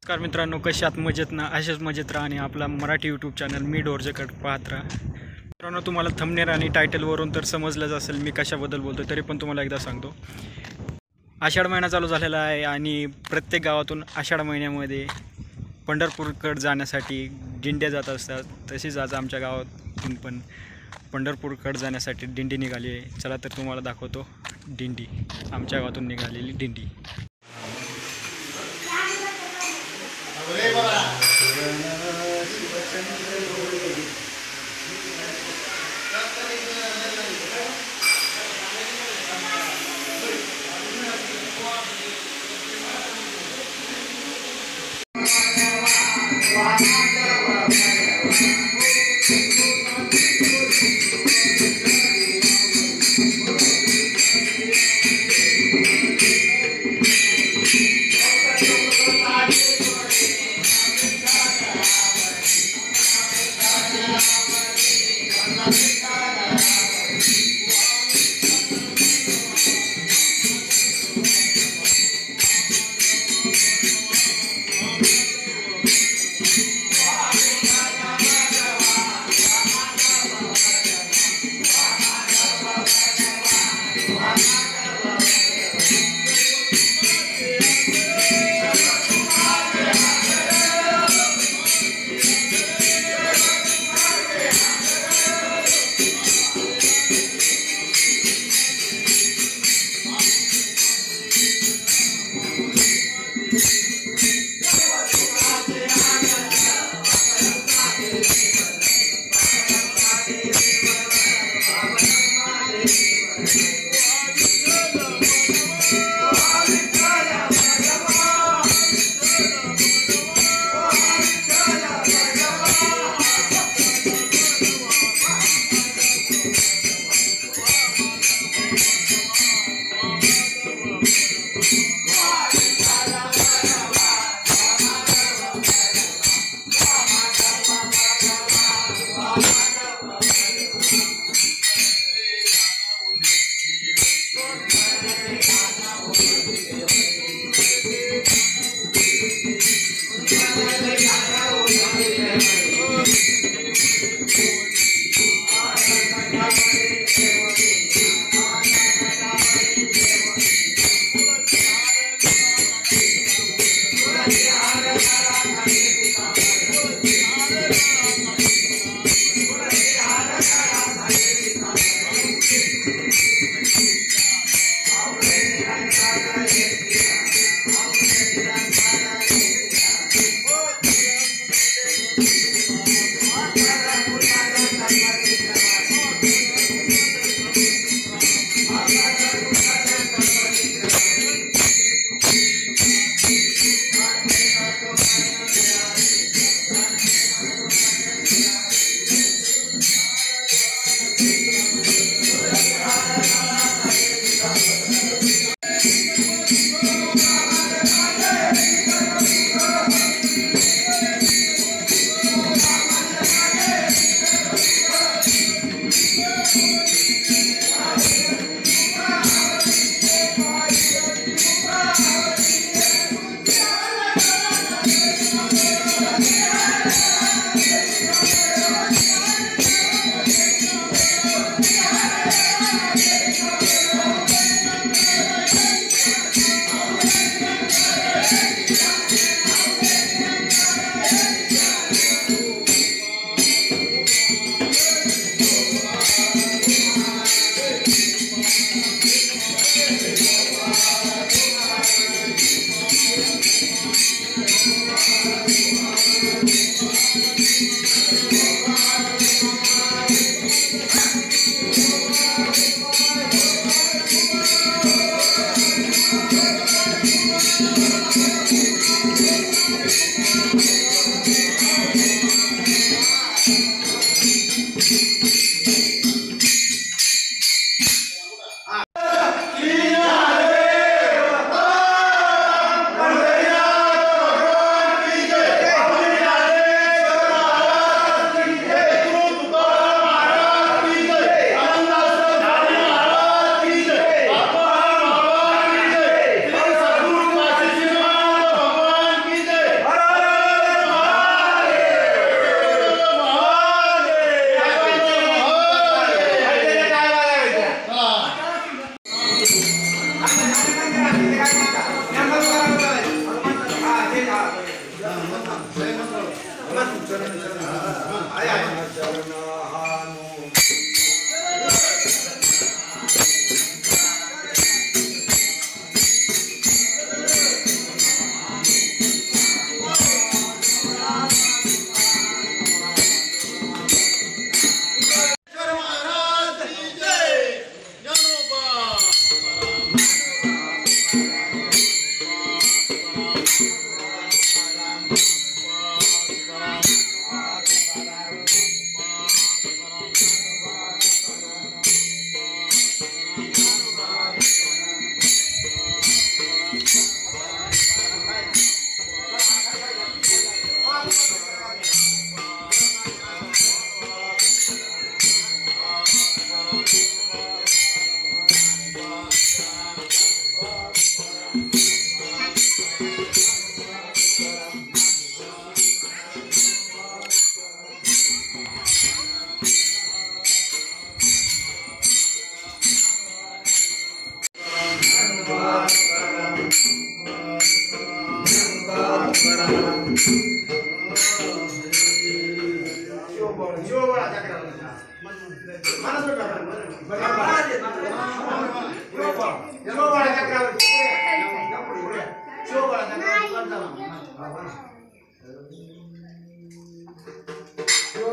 नमस्कार मित्रांनो, कसे आहात? मजेत ना? असेच मजेत राहा आणि आपला मराठी यूट्यूब चॅनल मी डोरजेकट पाहत राहा. मित्रांनो, तुम्हाला थंबनेल आणि टायटलवरून तर समजलंच असेल मी कशाबद्दल बोलतो, तरी पण तुम्हाला एकदा सांगतो. आषाढ महिना चालू झालेला आहे आणि प्रत्येक गावातून आषाढ महिन्यामध्ये पंढरपूरकडे जाण्यासाठी दिंड्या जात असतात. तशीच आज आमच्या गावातून पण पंढरपूरकडे जाण्यासाठी दिंडी निघाली आहे. चला तर तुम्हाला दाखवतो दिंडी, आमच्या गावातून निघालेली दिंडी.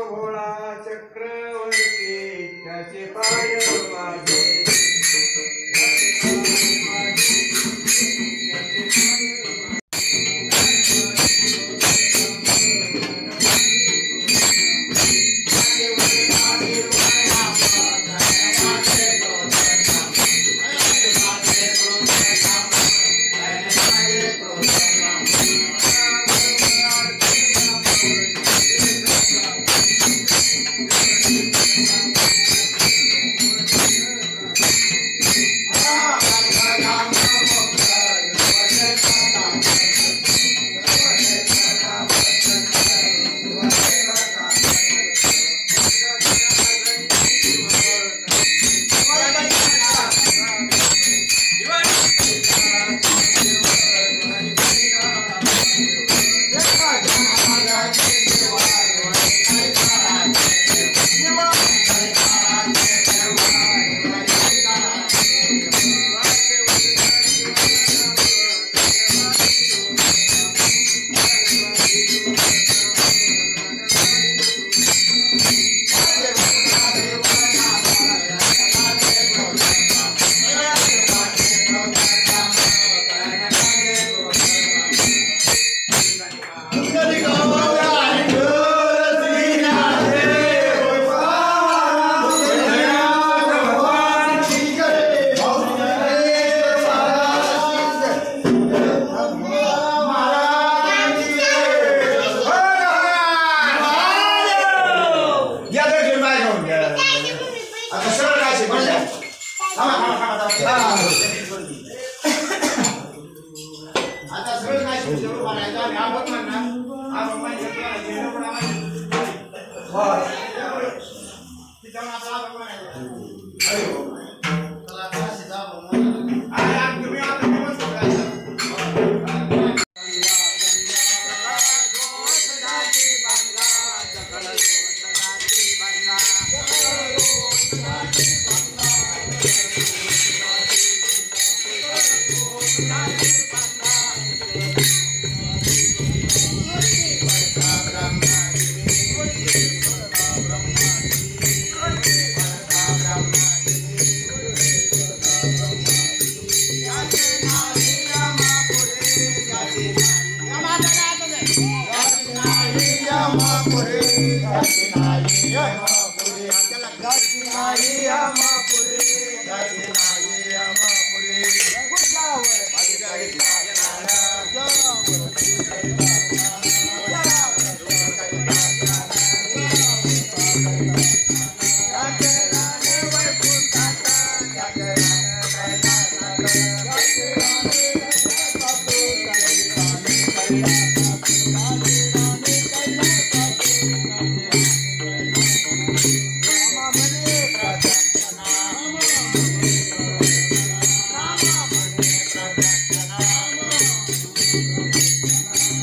भोळा चक्रवर्ती त्याचे पाय वाजे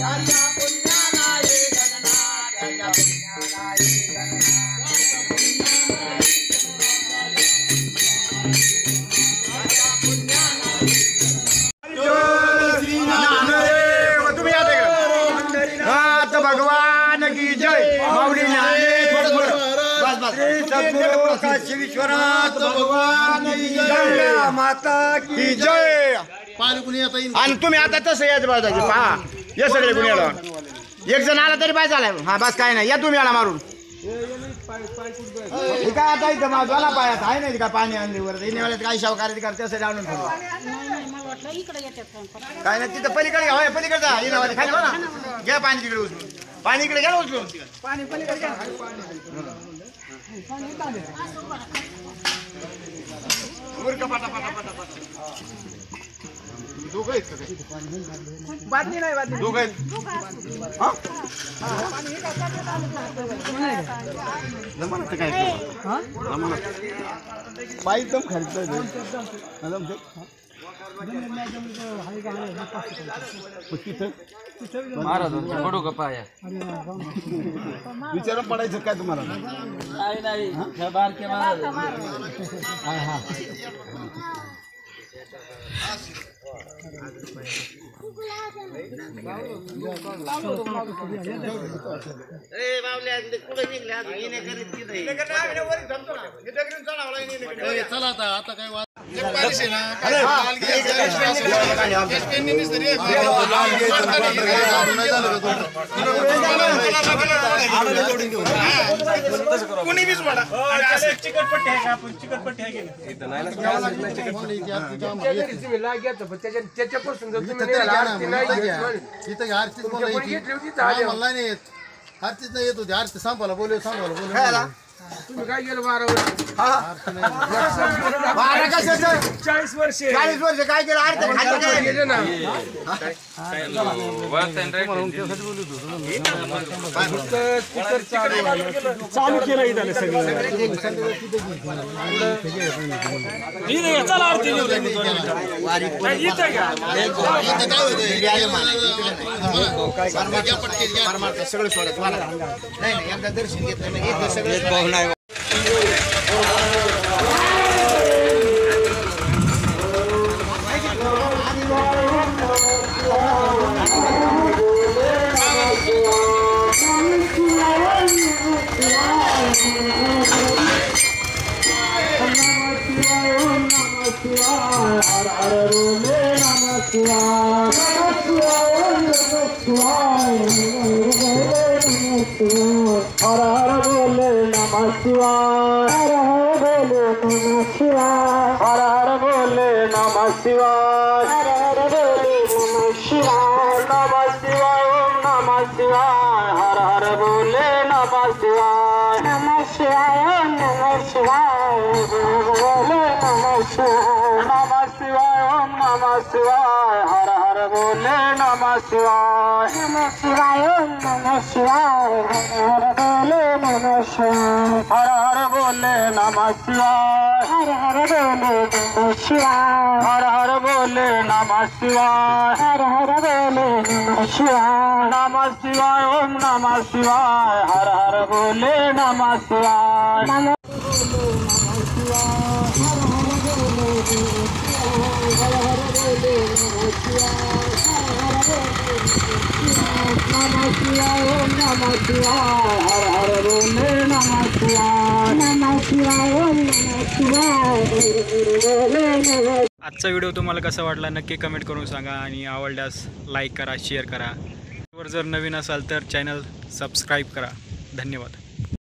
Ya, ya, भगवान की जय. माऊली सद्गुरु काशी विश्वनाथ भगवान की जय. गंगा माता की जय. आणि तुम्ही आता तसं यायचं बाजूची पहा या सगळे गुन्हे एक जण आला तरी पाहिजे झालाय. हा बस काय नाही या तुम्ही आला मारून काय आता इथं माझा पायात आहे नाही का पाणी आणलीवर काही शाव करायची का त्यासाठी आणून ठेवलं काय नाही तिथं पलीकडे घ्या पलीकडे जा इनावाले खाली ना घ्या पाणी तिकडे उचलून पाणी इकडे घ्या ना उचलून पाणी पलीकडे घ्या दोघं आहेत बातमी नाही बातमी दोघं आहेत पायी दम खायचं विचारून पडायचं काय तुम्हाला चला आता काय कोणी बीच वाडा चिकटपट्टी आहे का आपण चिकटपट्टी आहे त्याच्यापासून आरतीच नाही येत होती आरती सांभाळा बोलव तुम्ही काय गेलं 12 वर्ष 40 वर्ष काय केलं आरती गेले ना चालू केलं इथं सगळं चला आरती सगळं सोडत नाही एकदा दर्शन घेतलं नाही सगळं आजचा व्हिडिओ तुम्हाला कसा वाटला नक्की कमेंट करून सांगा आणि आवडल्यास लाईक करा शेअर करा. जर नवीन असाल तर चॅनल सबस्क्राईब करा. धन्यवाद.